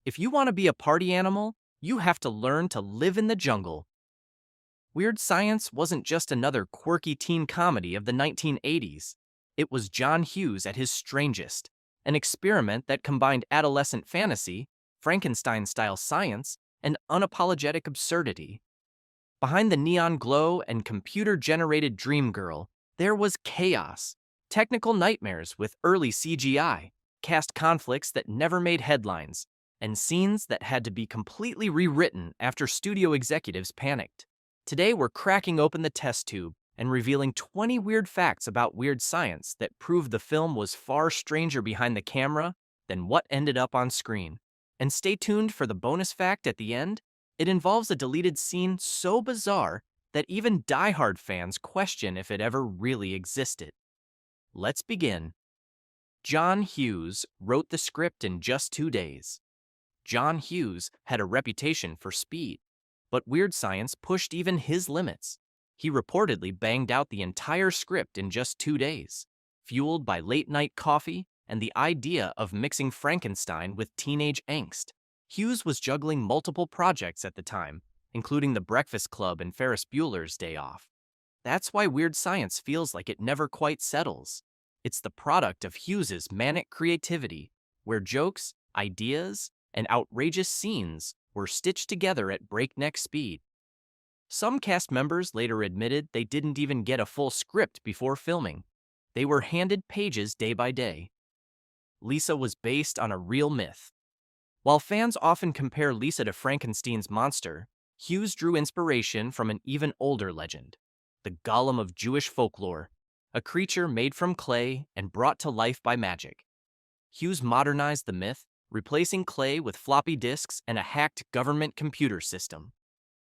If you want to be a party animal, you have to learn to live in the jungle. Weird Science wasn't just another quirky teen comedy of the 1980s. It was John Hughes at his strangest, an experiment that combined adolescent fantasy, Frankenstein-style science, and unapologetic absurdity. Behind the neon glow and computer-generated dream girl, there was chaos, technical nightmares with early CGI, cast conflicts that never made headlines, and scenes that had to be completely rewritten after studio executives panicked. Today we're cracking open the test tube and revealing 20 weird facts about Weird Science that prove the film was far stranger behind the camera than what ended up on screen. And stay tuned for the bonus fact at the end. It involves a deleted scene so bizarre that even die-hard fans question if it ever really existed. Let's begin. John Hughes wrote the script in just 2 days. John Hughes had a reputation for speed, but Weird Science pushed even his limits. He reportedly banged out the entire script in just 2 days, fueled by late-night coffee and the idea of mixing Frankenstein with teenage angst. Hughes was juggling multiple projects at the time, including The Breakfast Club and Ferris Bueller's Day Off. That's why Weird Science feels like it never quite settles. It's the product of Hughes's manic creativity, where jokes, ideas, and outrageous scenes were stitched together at breakneck speed. Some cast members later admitted they didn't even get a full script before filming. They were handed pages day by day. Lisa was based on a real myth. While fans often compare Lisa to Frankenstein's monster, Hughes drew inspiration from an even older legend, the Golem of Jewish folklore, a creature made from clay and brought to life by magic. Hughes modernized the myth, replacing clay with floppy disks and a hacked government computer system.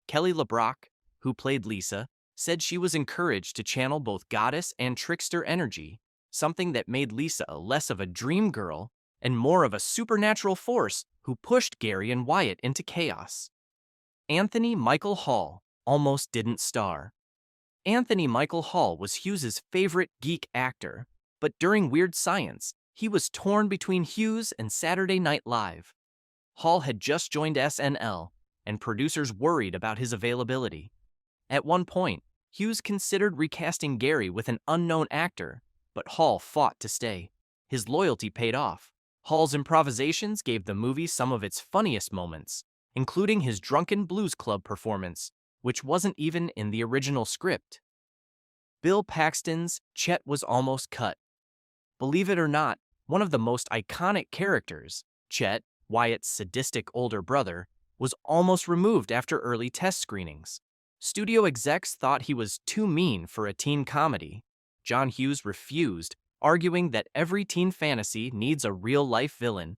Kelly LeBrock, who played Lisa, said she was encouraged to channel both goddess and trickster energy, something that made Lisa less of a dream girl and more of a supernatural force who pushed Gary and Wyatt into chaos. Anthony Michael Hall almost didn't star. Anthony Michael Hall was Hughes's favorite geek actor, but during Weird Science, he was torn between Hughes and Saturday Night Live. Hall had just joined SNL, and producers worried about his availability. At one point, Hughes considered recasting Gary with an unknown actor, but Hall fought to stay. His loyalty paid off. Hall's improvisations gave the movie some of its funniest moments, including his Drunken Blues Club performance, which wasn't even in the original script. Bill Paxton's Chet was almost cut. Believe it or not, one of the most iconic characters, Chet, Wyatt's sadistic older brother, was almost removed after early test screenings. Studio execs thought he was too mean for a teen comedy. John Hughes refused, arguing that every teen fantasy needs a real-life villain.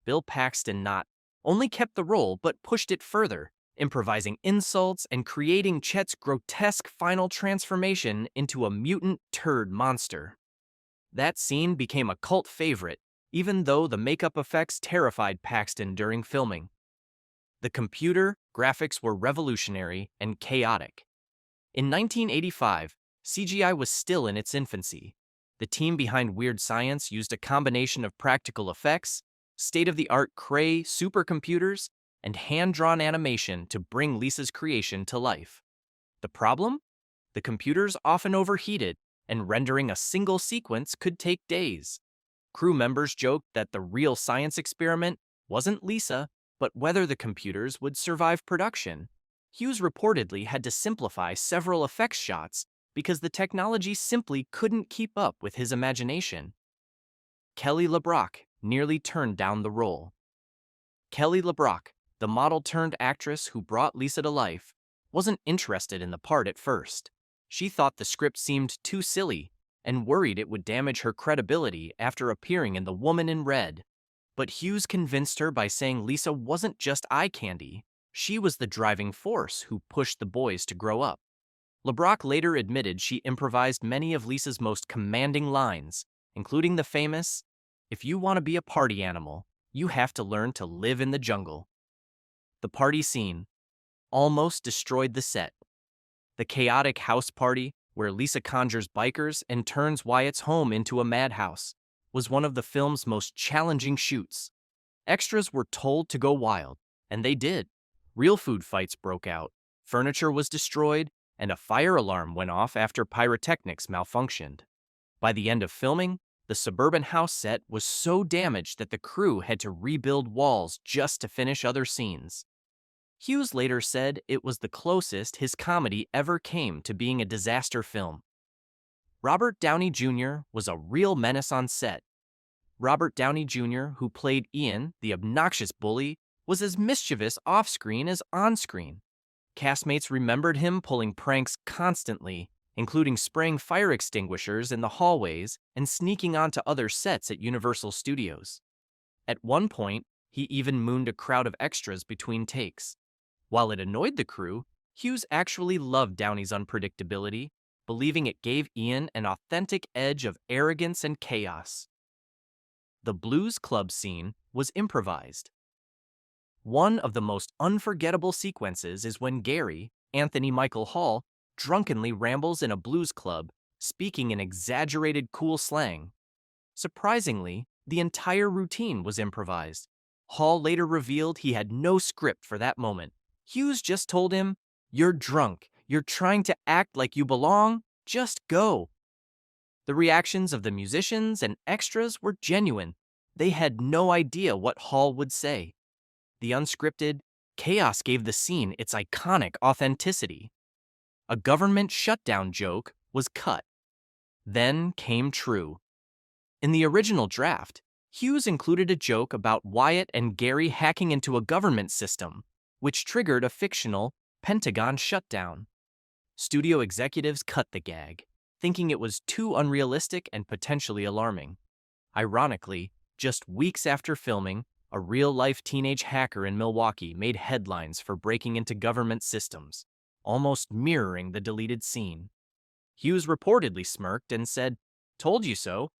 Bill Paxton not only kept the role but pushed it further, improvising insults and creating Chet's grotesque final transformation into a mutant turd monster. That scene became a cult favorite, even though the makeup effects terrified Paxton during filming. The computer graphics were revolutionary and chaotic. In 1985, CGI was still in its infancy. The team behind Weird Science used a combination of practical effects, state-of-the-art Cray supercomputers, and hand-drawn animation to bring Lisa's creation to life. The problem? The computers often overheated, and rendering a single sequence could take days. Crew members joked that the real science experiment wasn't Lisa, but whether the computers would survive production. Hughes reportedly had to simplify several effects shots because the technology simply couldn't keep up with his imagination. Kelly LeBrock nearly turned down the role. Kelly LeBrock, the model-turned-actress who brought Lisa to life, wasn't interested in the part at first. She thought the script seemed too silly and worried it would damage her credibility after appearing in The Woman in Red. But Hughes convinced her by saying Lisa wasn't just eye candy, she was the driving force who pushed the boys to grow up. LeBrock later admitted she improvised many of Lisa's most commanding lines, including the famous, "If you want to be a party animal, you have to learn to live in the jungle." The party scene almost destroyed the set. The chaotic house party, where Lisa conjures bikers and turns Wyatt's home into a madhouse, was one of the film's most challenging shoots. Extras were told to go wild, and they did. Real food fights broke out, furniture was destroyed, and a fire alarm went off after pyrotechnics malfunctioned. By the end of filming, the suburban house set was so damaged that the crew had to rebuild walls just to finish other scenes. Hughes later said it was the closest his comedy ever came to being a disaster film. Robert Downey Jr. was a real menace on set. Robert Downey Jr., who played Ian, the obnoxious bully, was as mischievous off-screen as on-screen. Castmates remembered him pulling pranks constantly, including spraying fire extinguishers in the hallways and sneaking onto other sets at Universal Studios. At one point, he even mooned a crowd of extras between takes. While it annoyed the crew, Hughes actually loved Downey's unpredictability, believing it gave Ian an authentic edge of arrogance and chaos. The Blues Club scene was improvised. One of the most unforgettable sequences is when Gary, Anthony Michael Hall, drunkenly rambles in a blues club, speaking in exaggerated cool slang. Surprisingly, the entire routine was improvised. Hall later revealed he had no script for that moment. Hughes just told him, "You're drunk. You're trying to act like you belong. Just go." The reactions of the musicians and extras were genuine. They had no idea what Hall would say. The unscripted chaos gave the scene its iconic authenticity. A government shutdown joke was cut. Then came true. In the original draft, Hughes included a joke about Wyatt and Gary hacking into a government system, which triggered a fictional Pentagon shutdown. Studio executives cut the gag, thinking it was too unrealistic and potentially alarming. Ironically, just weeks after filming, a real-life teenage hacker in Milwaukee made headlines for breaking into government systems, almost mirroring the deleted scene. Hughes reportedly smirked and said, "Told you so."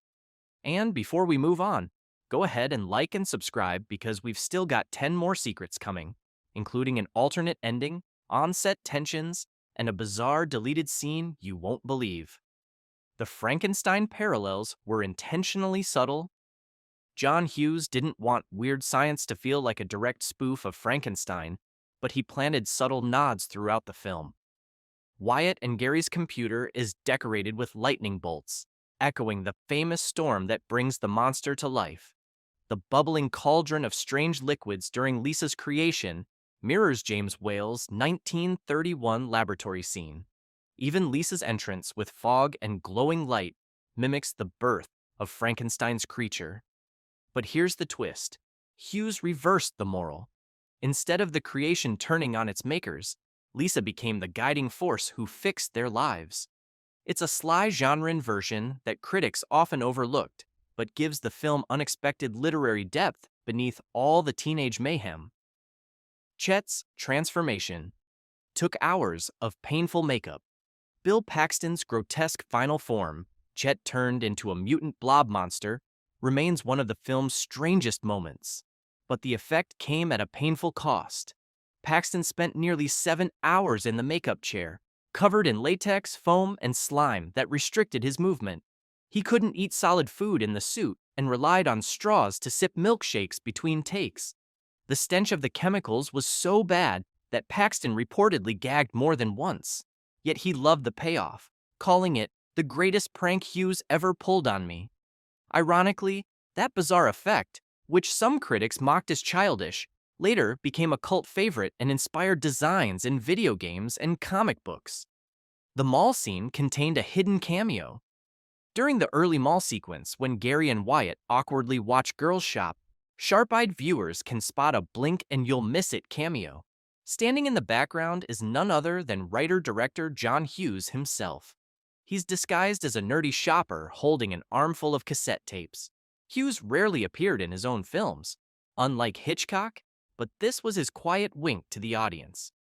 And before we move on, go ahead and like and subscribe because we've still got 10 more secrets coming, including an alternate ending, on-set tensions, and a bizarre deleted scene you won't believe. The Frankenstein parallels were intentionally subtle. John Hughes didn't want Weird Science to feel like a direct spoof of Frankenstein, but he planted subtle nods throughout the film. Wyatt and Gary's computer is decorated with lightning bolts, echoing the famous storm that brings the monster to life. The bubbling cauldron of strange liquids during Lisa's creation mirrors James Whale's 1931 laboratory scene. Even Lisa's entrance with fog and glowing light mimics the birth of Frankenstein's creature. But here's the twist. Hughes reversed the moral. Instead of the creation turning on its makers, Lisa became the guiding force who fixed their lives. It's a sly genre inversion that critics often overlooked, but gives the film unexpected literary depth beneath all the teenage mayhem. Chet's transformation took hours of painful makeup. Bill Paxton's grotesque final form, Chet turned into a mutant blob monster, remains one of the film's strangest moments. But the effect came at a painful cost. Paxton spent nearly 7 hours in the makeup chair, covered in latex, foam, and slime that restricted his movement. He couldn't eat solid food in the suit and relied on straws to sip milkshakes between takes. The stench of the chemicals was so bad that Paxton reportedly gagged more than once. Yet he loved the payoff, calling it the greatest prank Hughes ever pulled on me. Ironically, that bizarre effect, which some critics mocked as childish, later became a cult favorite and inspired designs in video games and comic books. The mall scene contained a hidden cameo. During the early mall sequence, when Gary and Wyatt awkwardly watch girls shop, sharp-eyed viewers can spot a blink and you'll miss it cameo. Standing in the background is none other than writer-director John Hughes himself. He's disguised as a nerdy shopper holding an armful of cassette tapes. Hughes rarely appeared in his own films, unlike Hitchcock, but this was his quiet wink to the audience.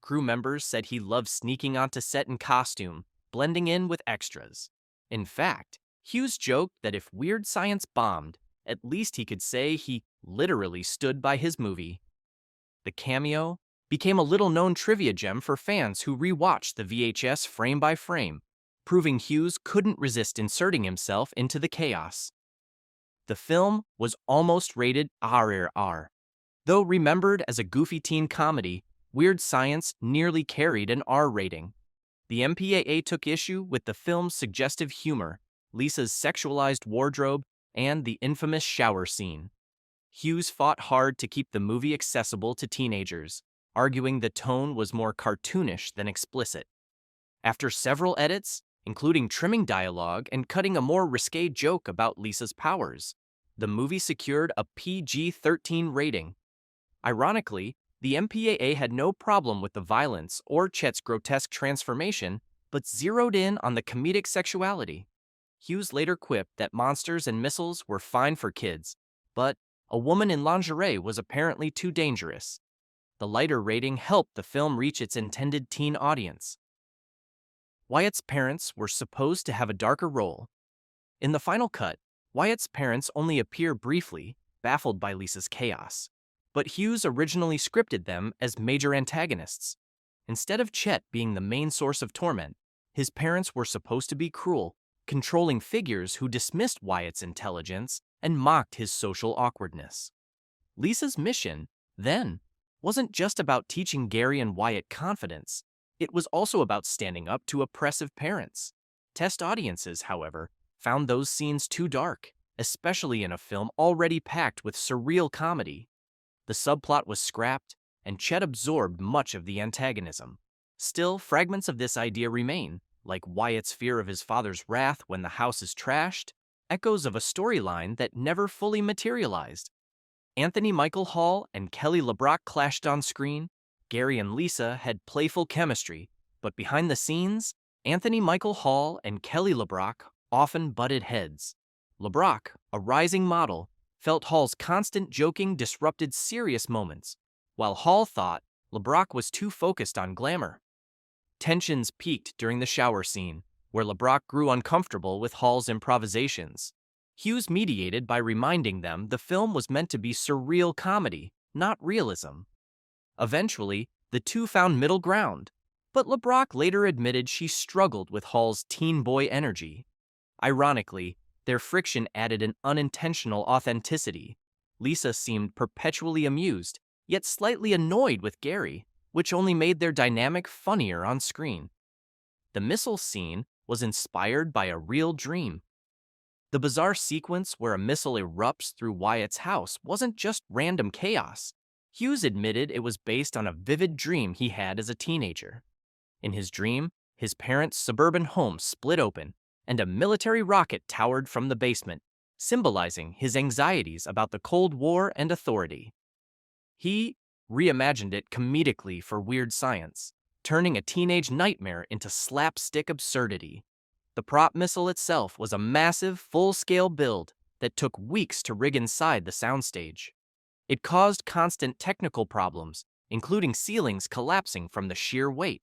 Crew members said he loved sneaking onto set in costume, blending in with extras. In fact, Hughes joked that if Weird Science bombed, at least he could say he literally stood by his movie. The cameo became a little-known trivia gem for fans who rewatched the VHS frame by frame, proving Hughes couldn't resist inserting himself into the chaos. The film was almost rated RRR. Though remembered as a goofy teen comedy, Weird Science nearly carried an R rating. The MPAA took issue with the film's suggestive humor, Lisa's sexualized wardrobe, and the infamous shower scene. Hughes fought hard to keep the movie accessible to teenagers, arguing the tone was more cartoonish than explicit. After several edits, including trimming dialogue and cutting a more risque joke about Lisa's powers, the movie secured a PG-13 rating. Ironically, the MPAA had no problem with the violence or Chet's grotesque transformation, but zeroed in on the comedic sexuality. Hughes later quipped that monsters and missiles were fine for kids, but a woman in lingerie was apparently too dangerous. The lighter rating helped the film reach its intended teen audience. Wyatt's parents were supposed to have a darker role. In the final cut, Wyatt's parents only appear briefly, baffled by Lisa's chaos. But Hughes originally scripted them as major antagonists. Instead of Chet being the main source of torment, his parents were supposed to be cruel, controlling figures who dismissed Wyatt's intelligence and mocked his social awkwardness. Lisa's mission, then, wasn't just about teaching Gary and Wyatt confidence. It was also about standing up to oppressive parents. Test audiences, however, found those scenes too dark, especially in a film already packed with surreal comedy. The subplot was scrapped, and Chet absorbed much of the antagonism. Still, fragments of this idea remain, like Wyatt's fear of his father's wrath when the house is trashed, echoes of a storyline that never fully materialized. Anthony Michael Hall and Kelly LeBrock clashed on screen. Gary and Lisa had playful chemistry, but behind the scenes, Anthony Michael Hall and Kelly LeBrock often butted heads. LeBrock, a rising model, felt Hall's constant joking disrupted serious moments, while Hall thought LeBrock was too focused on glamour. Tensions peaked during the shower scene, where LeBrock grew uncomfortable with Hall's improvisations. Hughes mediated by reminding them the film was meant to be surreal comedy, not realism. Eventually, the two found middle ground, but LeBrock later admitted she struggled with Hall's teen boy energy. Ironically, their friction added an unintentional authenticity. Lisa seemed perpetually amused, yet slightly annoyed with Gary, which only made their dynamic funnier on screen. The missile scene was inspired by a real dream. The bizarre sequence where a missile erupts through Wyatt's house wasn't just random chaos. Hughes admitted it was based on a vivid dream he had as a teenager. In his dream, his parents' suburban home split open, and a military rocket towered from the basement, symbolizing his anxieties about the Cold War and authority. He reimagined it comedically for Weird Science, turning a teenage nightmare into slapstick absurdity. The prop missile itself was a massive, full-scale build that took weeks to rig inside the soundstage. It caused constant technical problems, including ceilings collapsing from the sheer weight.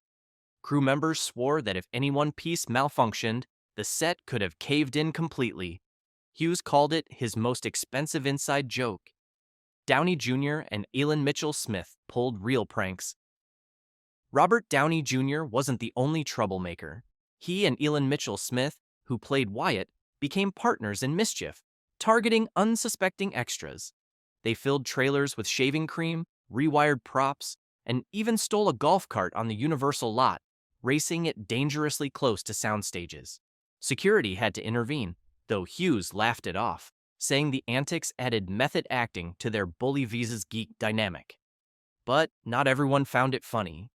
Crew members swore that if any one piece malfunctioned, the set could have caved in completely. Hughes called it his most expensive inside joke. Downey Jr. and Elin Mitchell Smith pulled real pranks. Robert Downey Jr. wasn't the only troublemaker. He and Elin Mitchell Smith, who played Wyatt, became partners in Mischief, targeting unsuspecting extras. They filled trailers with shaving cream, rewired props, and even stole a golf cart on the Universal lot, racing it dangerously close to sound stages. Security had to intervene, though Hughes laughed it off, saying the antics added method acting to their bully visas geek dynamic. But not everyone found it funny.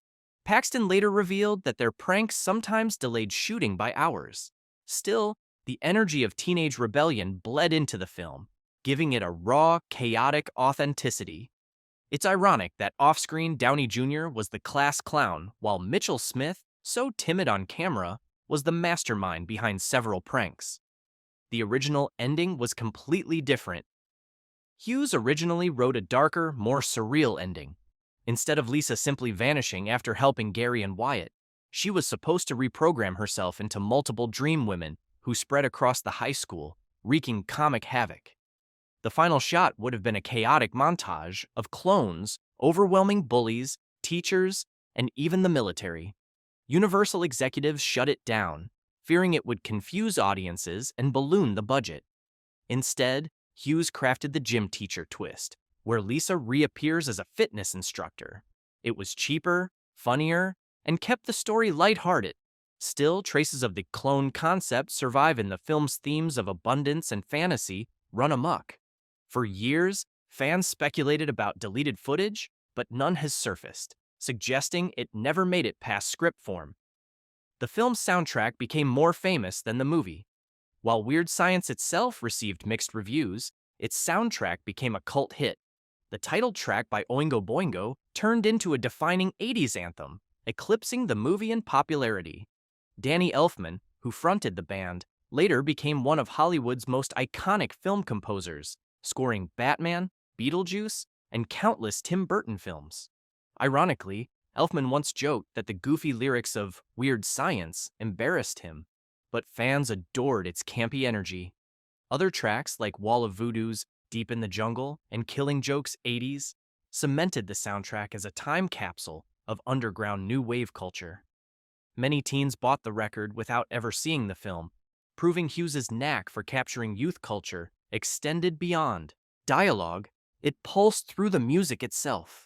Paxton later revealed that their pranks sometimes delayed shooting by hours. Still, the energy of teenage rebellion bled into the film, giving it a raw, chaotic authenticity. It's ironic that off-screen Downey Jr. was the class clown, while Mitchell Smith, so timid on camera, was the mastermind behind several pranks. The original ending was completely different. Hughes originally wrote a darker, more surreal ending. Instead of Lisa simply vanishing after helping Gary and Wyatt, she was supposed to reprogram herself into multiple dream women who spread across the high school, wreaking comic havoc. The final shot would have been a chaotic montage of clones, overwhelming bullies, teachers, and even the military. Universal executives shut it down, fearing it would confuse audiences and balloon the budget. Instead, Hughes crafted the gym teacher twist, where Lisa reappears as a fitness instructor. It was cheaper, funnier, and kept the story lighthearted. Still, traces of the clone concept survive in the film's themes of abundance and fantasy run amok. For years, fans speculated about deleted footage, but none has surfaced, suggesting it never made it past script form. The film's soundtrack became more famous than the movie. While Weird Science itself received mixed reviews, its soundtrack became a cult hit. The title track by Oingo Boingo turned into a defining 80s anthem, eclipsing the movie in popularity. Danny Elfman, who fronted the band, later became one of Hollywood's most iconic film composers, scoring Batman, Beetlejuice, and countless Tim Burton films. Ironically, Elfman once joked that the goofy lyrics of Weird Science embarrassed him, but fans adored its campy energy. Other tracks like Wall of Voodoo's Deep in the Jungle and Killing Joke's 80s cemented the soundtrack as a time capsule of underground new wave culture. Many teens bought the record without ever seeing the film, proving Hughes's knack for capturing youth culture extended beyond dialogue. It pulsed through the music itself.